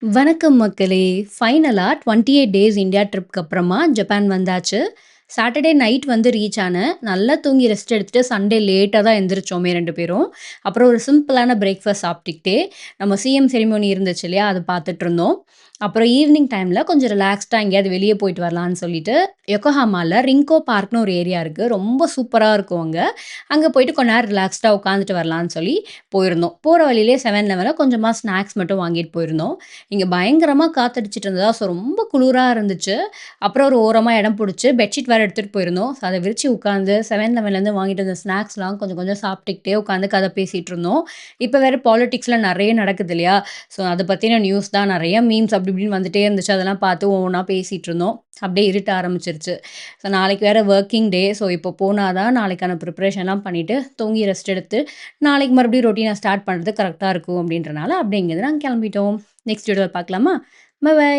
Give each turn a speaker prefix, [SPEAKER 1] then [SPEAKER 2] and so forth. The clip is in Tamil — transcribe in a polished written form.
[SPEAKER 1] வணக்கம் மக்களே! ஃபைனலா 28 டேஸ் இந்தியா ட்ரிப்க்கு அப்புறமா ஜப்பான் வந்தாச்சு. சாட்டர்டே நைட் வந்து ரீச் ஆனேன். நல்லா தூங்கி ரெஸ்ட் எடுத்துட்டு சண்டே லேட்டா தான் எந்திரிச்சோமே 2 பேரும். அப்புறம் ஒரு சிம்பிளான பிரேக்ஃபாஸ்ட் சாப்பிட்டுக்கிட்டே, நம்ம சிஎம் செரிமோனி இருந்துச்சு இல்லையா? அத பார்த்துட்டுருந்தோம். அப்புறம் ஈவினிங் டைம்ல கொஞ்சம் ரிலாக்ஸ்டா எங்கேயாவது வெளிய போயிட்டு வரலான்னு சொல்லிட்டு, யோக்கோஹாமால ரிங்கோ பார்க்னு ஒரு ஏரியா இருக்கு. ரொம்ப சூப்பரா இருக்கும் அங்க. அங்க போயிட்டு கொஞ்ச நேரம் ரிலாக்ஸ்டா உட்காந்துட்டு வரலான்னு சொல்லி போயிருந்தோம். போற வழியிலேயே 7-Elevenல கொஞ்சமா ஸ்நாக்ஸ் மட்டும் வாங்கிட்டு போயிருந்தோம். இங்க பயங்கரமா காத்தடிச்சுட்டு இருந்ததா, ஸோ ரொம்ப குளிரா இருந்துச்சு. அப்புறம் ஒரு ஓரமா இடம் புடிச்சு பெட்ஷீட் வேற எடுத்துட்டு போயிருந்தோம். ஸோ அத விரிச்சு உட்காந்து 7-Elevenலேருந்து வாங்கிட்டு வந்த ஸ்நாக்ஸ்லாம் கொஞ்சம் கொஞ்சம் சாப்பிட்டுக்கிட்டே உட்காந்து கதை பேசிட்டு இருந்தோம். இப்ப வேற பாலிடிக்ஸ்ல நெறைய நடக்குது இல்லையா? ஸோ அத பத்தின நியூஸ் தான் நெறைய மீம்ஸ் அப்படி இப்படின்னு வந்துட்டே இருந்துச்சு. அதெல்லாம் பார்த்து ஒவ்வொன்னா பேசிட்டு இருந்தோம். அப்படியே இருட்ட ஆரம்பிச்சுருச்சு. ஸோ நாளைக்கு வேற வொர்க்கிங் டே. ஸோ இப்போ போனா தான் நாளைக்கான ப்ரிப்பரேஷன்லாம் பண்ணிட்டு, தூங்கி ரெஸ்ட் எடுத்து, நாளைக்கு மறுபடியும் ரொட்டீனா ஸ்டார்ட் பண்றதுக்கு கரெக்ட்டா இருக்கும் அப்படின்றனால, அப்படியே இங்கேருந்து நாங்க கிளம்பிட்டோம். நெக்ஸ்ட் வீடியோல பார்க்கலாமா? Bye by.